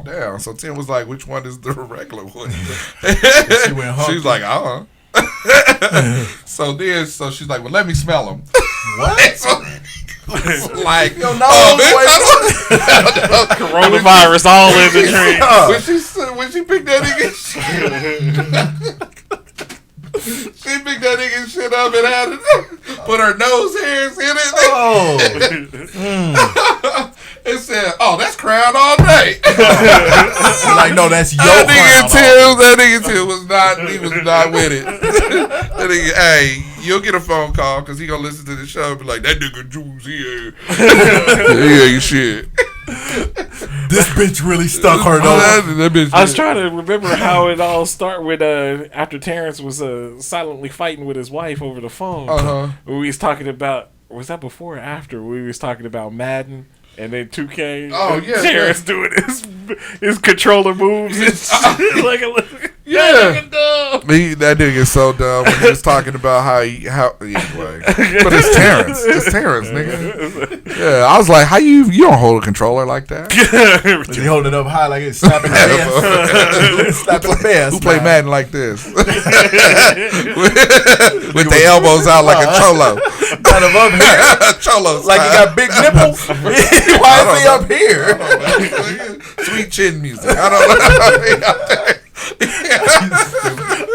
down. So Tim was like, which one is the regular one? She went She was like, so she's like, well, let me smell them. What? Like, yo, no, coronavirus all in the drink. When she picked that nigga she picked that nigga shit up and had it, put her nose hairs in it. It said, "Oh, that's crown all day." Like, no, that's your That crown. nigga Tim was not. He was not with it. That nigga, hey, you'll get a phone call because he gonna listen to the show and be like, "That nigga Juice here." Yeah, you shit. This bitch really stuck her though. I was trying to remember how it all started with after Terrence was silently fighting with his wife over the phone. We was talking about, was that before or after? We was talking about Madden. And then 2K. Oh yeah, Terrence doing his controller moves. And like that nigga is so dumb when he was talking about how anyway. But it's Terrence, nigga. Yeah, I was like, how you don't hold a controller like that? Was he holding it up high like it's slapping the ass? Slapping the ass. Who play Madden like this? with the elbows out like a cholo. Kind of up here. Cholo. Like he got big nipples. Why is he up here? Sweet chin music. I don't know.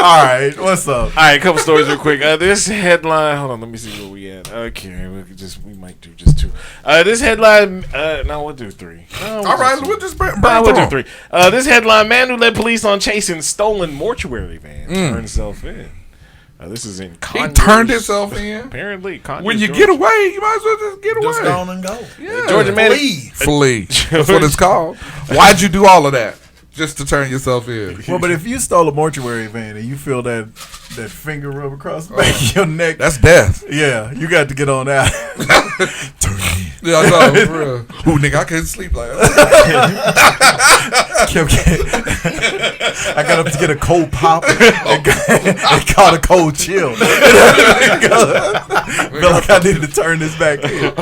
All right, what's up? All right, a couple stories real quick. This headline. Hold on, let me see where we at. Okay, we might do just two. This headline. No, we'll do three. All right, we'll just burn we'll do three. This headline: man who led police on chasing stolen mortuary van turned himself in. This is in Conyers. He turned himself in. Apparently, Conyers, when you Georgia. get away, you might as well just get away. Just go on and go. Yeah. Georgia man. Flee. That's what it's called. Why'd you do all of that? Just to turn yourself in. Well, but if you stole a mortuary van and you feel that finger rub across the back of your neck, that's death. Yeah, you got to get on that. Turn in. Yeah, I know. For real. Ooh, nigga, I couldn't sleep like that. I got up to get a cold pop and caught a cold chill. Felt like I needed to turn this back in.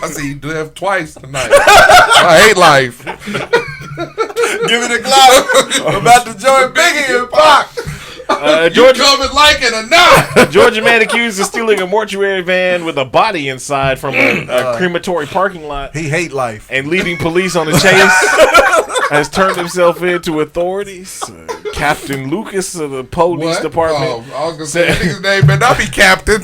I see you death twice tonight. I hate life. Give me the Glock. I'm about to join Biggie and Pac. Georgia coming like it or not. Georgia man accused of stealing a mortuary van with a body inside from a crematory parking lot. He hate life. And leading police on the chase has turned himself into authorities. Captain Lucas of the police department. Oh, I was going to say his name, but not be Captain.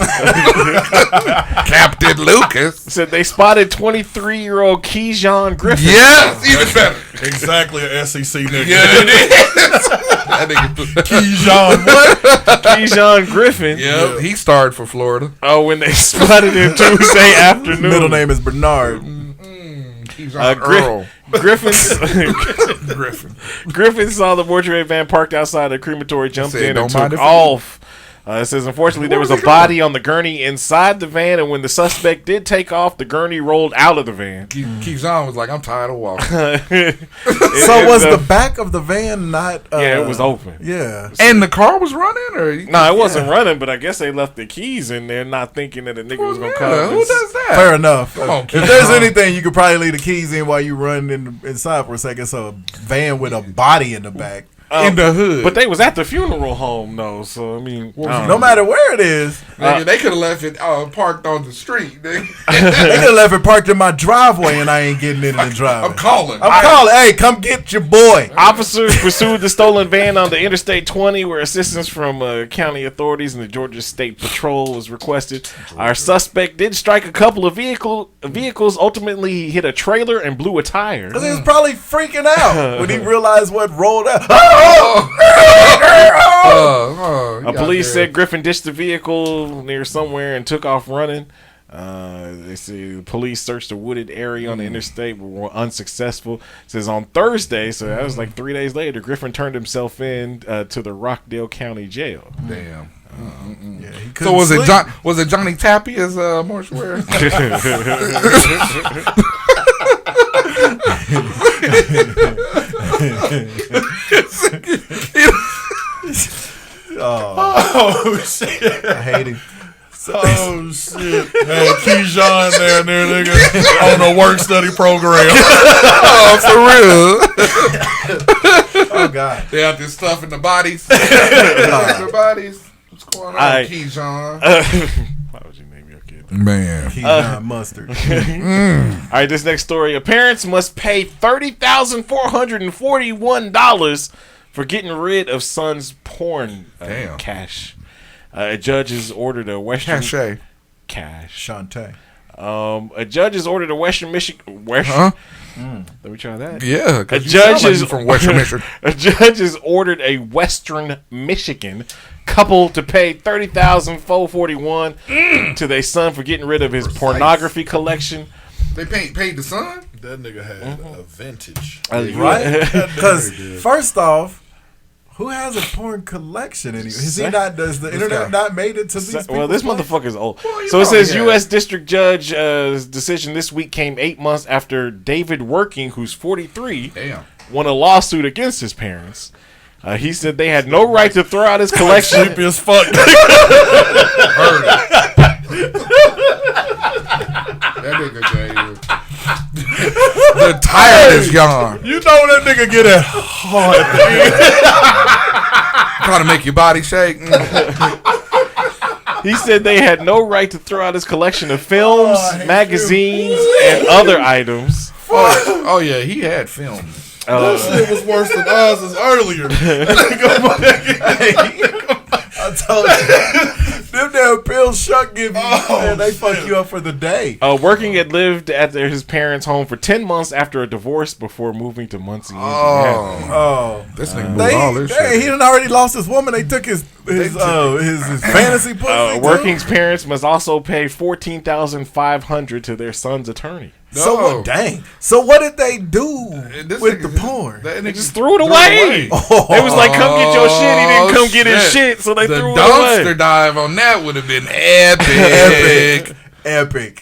Captain Lucas. Said they spotted 23-year-old Keyshawn Griffin. Yes, even better. Exactly an SEC nigga. Yeah, it is. That nigga. Keyshawn what? Keyshawn Griffin. Yeah, he starred for Florida. Oh, when they spotted him Tuesday afternoon. Middle name is Bernard. Earl. Griffin saw the mortuary van parked outside the crematory, jumped in and took off. It says, unfortunately, there was a body on the gurney inside the van, and when the suspect did take off, the gurney rolled out of the van. Keyshawn was like, I'm tired of walking. So was the back of the van not... yeah, it was open. Yeah. And the car was running? Or No, it wasn't running, but I guess they left the keys in there, not thinking that a nigga was going to come. Who does that? Fair enough. On, if there's anything, you could probably leave the keys in while you run inside for a second. It's a van with a body in the back. In the hood. But they was at the funeral home, though, so, I mean... no matter where it is. Nigga, they could have left it parked on the street. Nigga. They could have left it parked in my driveway and I ain't getting into the driveway. I'm calling. Hey, come get your boy. Officers pursued the stolen van on the Interstate 20 where assistance from county authorities and the Georgia State Patrol was requested. Our suspect did strike a couple of vehicles. Ultimately, he hit a trailer and blew a tire. Because he was probably freaking out when he realized what rolled out. Police said Griffin ditched the vehicle near somewhere and took off running. They say the police searched the wooded area on the interstate but were unsuccessful. It says on Thursday, so that was like 3 days later, Griffin turned himself in to the Rockdale County Jail. Damn. Yeah, so was it was it Johnny Tappy as mortuary? Oh shit! I hate him. Oh shit! Had Keyshawn down there, nigga, on a work study program. Oh, for real. Oh God. They out there stuffing the bodies. The bodies. What's going on, Keyshawn? Why would you name your kid? Man. Keyshawn Mustard. All right, this next story. Parents must pay $30,441 for getting rid of son's porn cash. A judge has ordered a Western cash. Shantae. A judge has ordered a Western Michigan. Let me try that. Yeah, a judge is from Western Michigan. A judge has ordered a Western Michigan couple to pay $30,441 to their son for getting rid of his pornography collection. They paid the son? That nigga had a vintage, right? Because first off, who has a porn collection anymore? Does the internet not made it to these people? Well, this motherfucker's old. So it says U.S. District Judge decision this week came 8 months after David Working, who's 43, won a lawsuit against his parents. He said they had no right to throw out his collection. Sleepy as fuck. Heard it. That nigga David. The tiredest yarn. You know that nigga get it hard. Trying to make your body shake. He said they had no right to throw out his collection of films, magazines, and other items. Oh yeah, he had films. That shit was worse than Oz's earlier. I told you. Them damn pills Shuck give you, man, they fuck you up for the day. Working had lived at his parents' home for 10 months after a divorce before moving to Muncie. This nigga moved all this shit. He done already lost his woman. They took his fantasy pussy. Working's parents must also pay $14,500 to their son's attorney. So what? Dang. So what did they do with the porn? They just threw it away. They was like, "Come get your shit." He didn't come get his shit, so they threw it away. The dumpster dive on that would have been epic. Epic.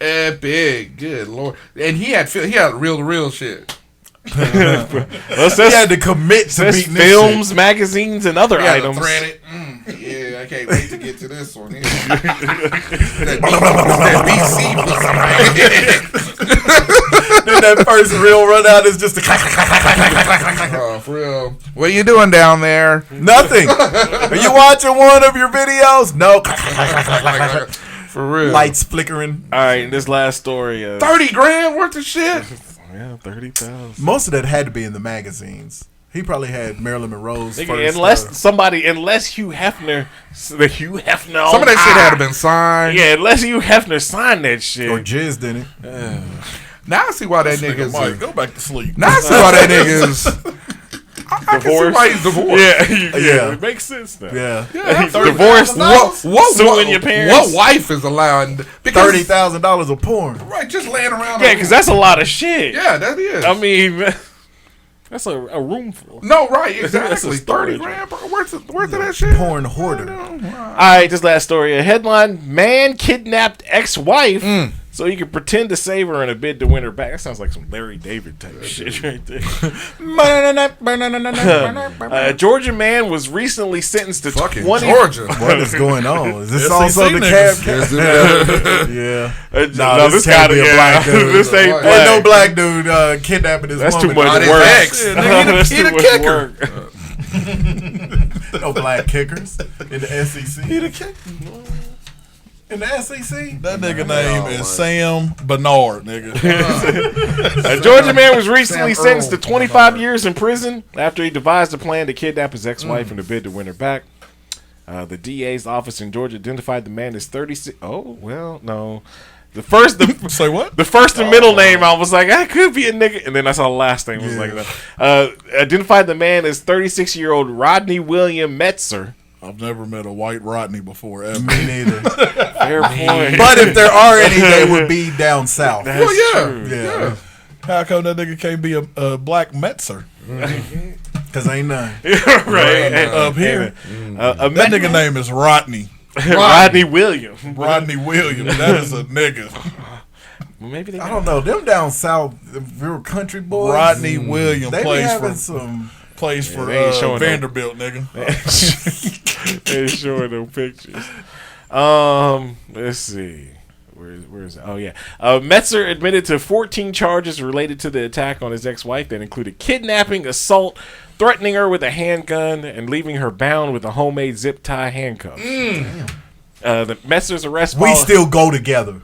Good Lord. And he had real shit. He had to commit to beating films, magazines, and other items. Yeah, I can't wait to get to this one. that BC Then that first real run out is just a for real. What are you doing down there? Nothing. Are you watching one of your videos? No. For real. Lights flickering. All right, this last story. 30 grand worth of shit. Yeah, 30,000. Most of that had to be in the magazines. He probably had Marilyn Monroe's first. Unless Hugh Hefner, some of that shit had to been signed. Yeah, unless Hugh Hefner signed that shit. Or jizzed in it. Now I see why that nigga's. Mike, go back to sleep. Now I see why that nigga's. I can see why he's divorced. Yeah. It makes sense now. Yeah. He's divorced. Suing your parents. What wife is allowing $30,000 of porn? Right, just laying around. Yeah, because that's a lot of shit. Yeah, that is. I mean, that's a room full. No, right, exactly. 30 grand worth of that shit. Porn hoarder. All right, this last story. A headline: Man kidnapped ex-wife so he could pretend to save her in a bid to win her back. That sounds like some Larry David type shit right there. A Georgia man was recently sentenced to 20. Georgia. What is going on? Is this also the cab? Yeah. No, this gotta be a black dude. This ain't black. Ain't no black dude kidnapping his woman. That's too much work. That's too much work. No black kickers in the SEC. He the kicker. In the SEC? That nigga name is Sam Bernard, nigga. A Georgia man was recently sentenced to 25 years in prison after he devised a plan to kidnap his ex-wife in a bid to win her back. The DA's office in Georgia identified the man as 36. Oh, well, no. Say what? The first and middle name, I was like, that could be a nigga. And then I saw the last name. Was like that. Identified the man as 36-year-old Rodney William Metzer. I've never met a white Rodney before, ever. Me neither. Fair point. But if there are any, they would be down south. That's true. Yeah. How come that nigga can't be a black Metzer? Because ain't none. Right. Up here. That nigga name is Rodney. Rodney William. Rodney William. That is a nigga. Well, maybe they I don't know. Them down south, real country boys. Rodney William They be plays having for some... Plays for they ain't showing Vanderbilt, nigga. They ain't showing no pictures. Let's see. Where is it? Oh, yeah. Metzer admitted to 14 charges related to the attack on his ex-wife that included kidnapping, assault, threatening her with a handgun, and leaving her bound with a homemade zip tie handcuffs. The Metzer's arrest We still go together.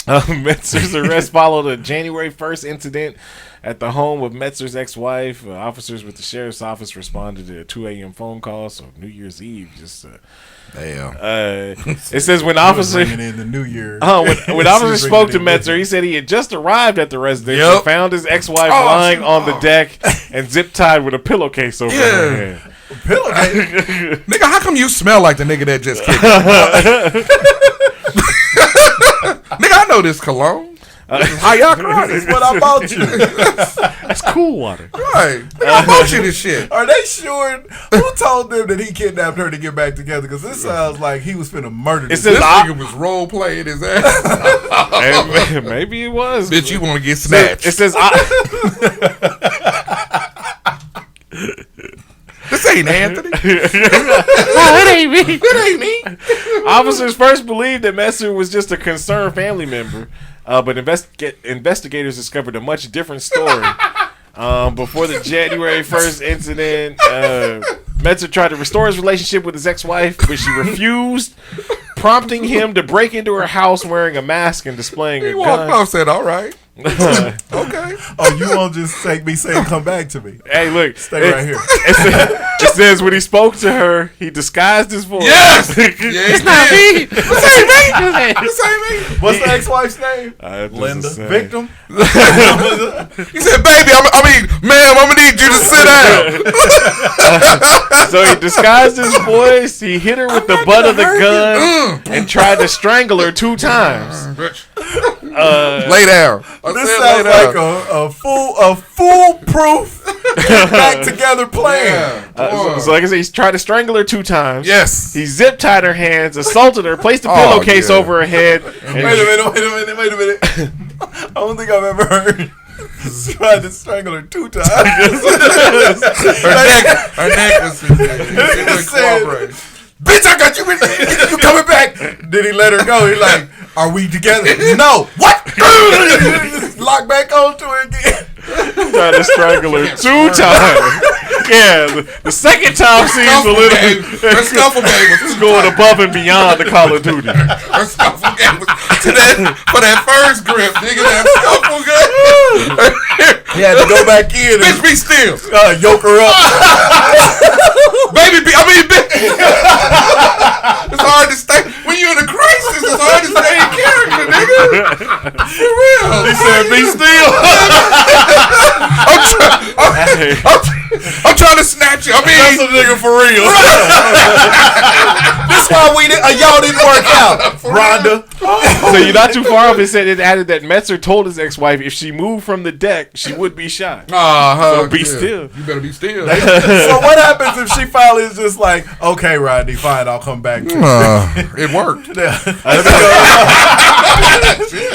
Metzer's arrest followed a January 1st incident at the home of Metzer's ex-wife. Officers with the sheriff's office responded to a 2 a.m. phone call, so New Year's Eve just... Damn. It says when officers in the New Year. when officers spoke to Metzer, he said he had just arrived at the residence and found his ex-wife lying on the deck and zip tied with a pillowcase over her head. Pillowcase? Nigga, how come you smell like the nigga that just kicked Nigga, I know this cologne. That's what I bought you. That's cool water. Right. I bought you this shit. Are they sure? Who told them that he kidnapped her to get back together? Because this sounds like he was finna murder this nigga was role playing his ass. Maybe it was. Bitch, you want to get snatched. It says... This ain't Anthony. It ain't me. It ain't me. Officers first believed that Metzer was just a concerned family member, but investigators discovered a much different story. Before the January 1st incident, Metzer tried to restore his relationship with his ex-wife, but she refused, prompting him to break into her house wearing a mask and displaying a gun. He walked off, said, all right. Okay. Oh, you won't just take me saying come back to me. Hey, look. Stay right here. It says when he spoke to her, he disguised his voice. Yes! It's not me. This ain't me. This ain't me. What's the ex-wife's name? Linda. Victim? He said, baby, ma'am, I'm going to need you to sit down. So he disguised his voice. He hit her with the butt of the gun and tried to strangle her 2 times. Lay down. This sounds like a foolproof back together plan. So like I said, he's tried to strangle her 2 times. Yes. He zip tied her hands, assaulted her, placed a pillowcase over her head. Wait a minute. I don't think I've ever heard. Tried to strangle her 2 times. her neck was incorporated. Bitch, I got you. You coming back? Then he let her go. He like, are we together? No. What? Lock back onto her again. Tried to strangle her 2 times. Yeah, the second time seems a little. Her scuffle game was going above and beyond the Call of Duty. Her scuffle game was for that first grip, nigga. That scuffle game. He had to go back in. Bitch, be still. Yoke her up. Baby, bitch. It's hard to stay when you're in a crisis. It's hard to stay in character, nigga. For real. He said, "Be still." I'm trying to snatch you. That's a nigga for real. That's why y'all didn't work out, Rhonda. So you're not too far off. It said it added that Metzer told his ex-wife if she moved from the deck, she would be shot. So be still. You better be still. So what happens if she finally is just like, okay, Rodney, fine, I'll come back to you. It worked.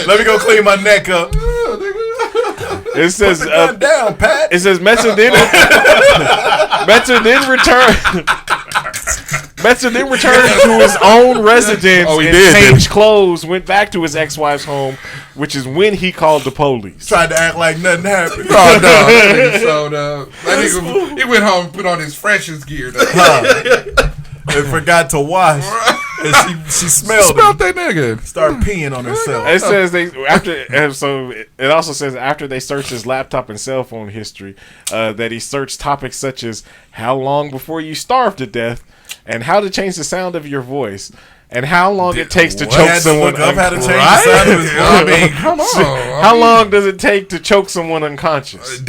Let me go clean my neck up. It says, Put the gun down, Pat. It says Metzer then returned to his own residence and changed clothes, went back to his ex-wife's home, which is when he called the police. Tried to act like nothing happened. Oh, no. That nigga, he went home and put on his freshest gear. And forgot to wash. And she smelled that nigga. Start peeing on herself. It says it also says after they searched his laptop and cell phone history, that he searched topics such as how long before you starve to death, and how to change the sound of your voice, and how long it takes to choke someone. How to change the sound of his voice. I mean, come on. How long does it take to choke someone unconscious?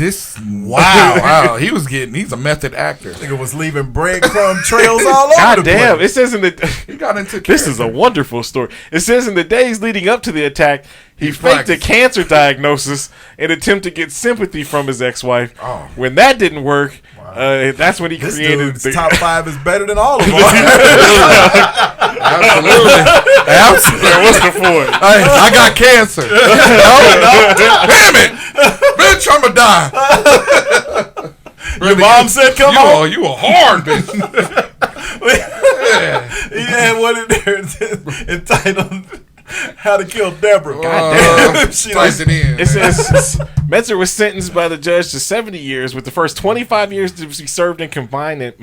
Wow. He's a method actor. Nigga was leaving breadcrumb trails all over God the damn! place. It says he got into this is a wonderful story. It says in the days leading up to the attack, he faked a cancer diagnosis in an attempt to get sympathy from his ex-wife. Oh. When that didn't work, that's when he created the top 5 is better than all of them. Absolutely. What's the point? I got cancer. Damn it, bitch! I'ma die. Your mom said, "Come on." You a hard bitch. He had one in there entitled "How to Kill Deborah." Goddamn. She Typed it in. It says Metzer was sentenced by the judge to 70 years, with the first 25 years to be served in confinement,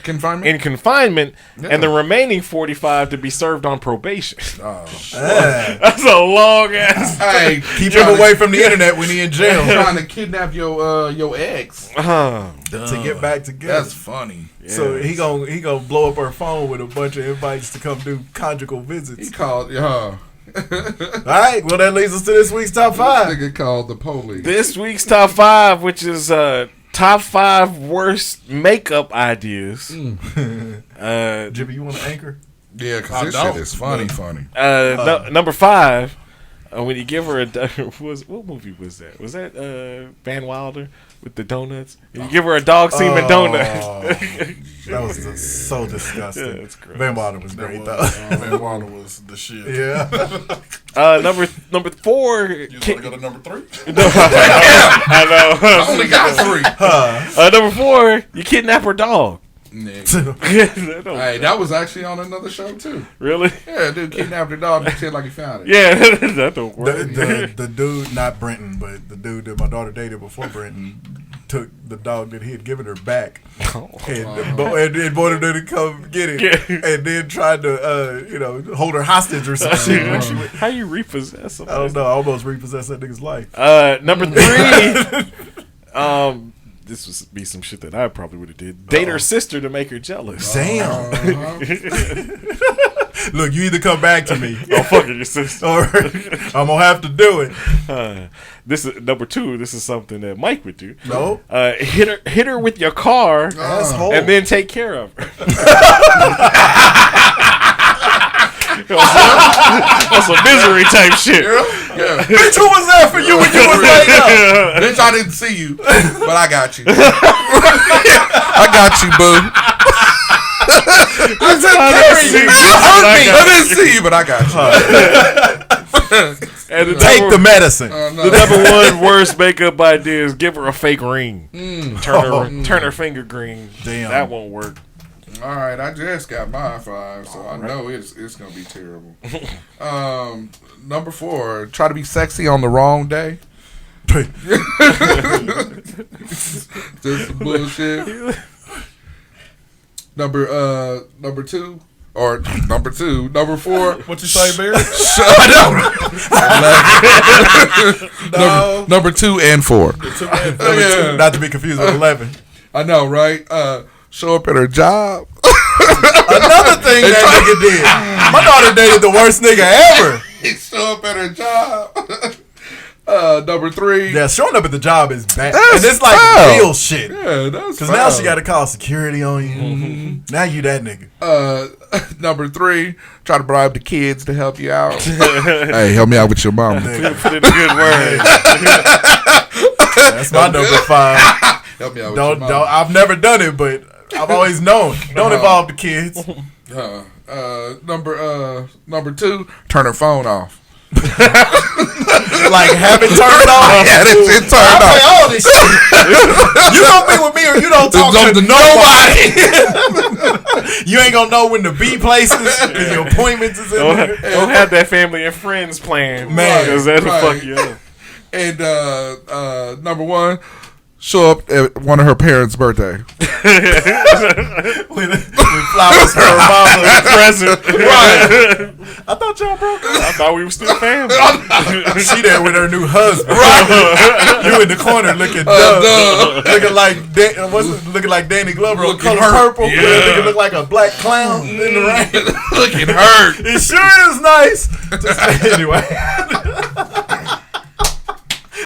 Confinement? Yeah. and the remaining 45 to be served on probation. Yeah. That's a long ass. Hey, Keep him away from the internet when he in jail trying to kidnap your ex. to get back together. That's funny. So he gonna blow up her phone with a bunch of invites to come do conjugal visits. He called, All right, well that leads us to this week's top 5. Nigga called the police. This week's top 5, which is top 5 worst makeup ideas. Jimmy, you want to anchor? Yeah, because this shit is funny. Number 5. When you give her what movie was that? Was that Van Wilder with the donuts? And you give her a dog semen donut. That was so disgusting. Yeah, that's gross. Van Wilder was great though. Van Wilder was the shit. Yeah. Number 4. You just want to go to number 3? I know. I only got 3. Number 4. You kidnap her dog. Hey, that was actually on another show too. Really? Yeah, dude kidnapped the dog and shit like he found it. Yeah, that don't work. The dude, not Brenton, but the dude that my daughter dated before Brenton, took the dog that he had given her back and wanted her to come get it, and then tried to hold her hostage or some shit. When she went, how you repossess somebody? I don't know. I almost repossessed that nigga's life. Number 3. This would be some shit that I probably would have did. Date her sister to make her jealous. Damn. Look, you either come back to me, I'm fucking your sister, or I'm gonna have to do it. This is number 2. This is something that Mike would do. No. Hit her with your car, asshole, and then take care of her. That's a misery type shit. Yeah. Bitch, who was there for you when you was laid up? Bitch, I didn't see you, but I got you. I got you, boo. I took care of you. You hurt me. I didn't see you, but I got you. And Take the medicine. The number 1 worst makeup idea is give her a fake ring. Turn her finger green. Damn. That won't work. All right, I just got my 5, so I know it's gonna be terrible. Number 4, try to be sexy on the wrong day. Just some bullshit. Number 2. Or number 4. What you say, Barry? No. Number 2 and 4. Two, not to be confused with 11. I know, right? Show up at her job. Another thing that nigga did. My daughter dated the worst nigga ever. He show up at her job. Number 3. Yeah, showing up at the job is bad. That's and it's like foul. real shit. Yeah, that's because now she got to call security on you. Mm-hmm. Now you that nigga. Number 3, try to bribe the kids to help you out. Hey, help me out with your mom. Put in a good word. That's my number 5. Help me out with your mom. I've never done it, but I've always known. Don't involve the kids. Number 2, turn her phone off. Like have it turned off. Yeah, it's turned off. All this shit. You don't be with me or you don't talk to nobody. You ain't gonna know when to be places because your appointments is in there. Don't have that family and friends plan, man, because that'll fuck you up. And number 1, show up at one of her parents' birthday. with flowers for her mama present. Right. I thought y'all broke up. I thought we were still family. She there with her new husband. Right. You in the corner looking dumb. Looking like looking like Danny Glover on Color Purple. Yeah. Looking look like a black clown in the rain. Looking hurt. It sure is nice. Anyway.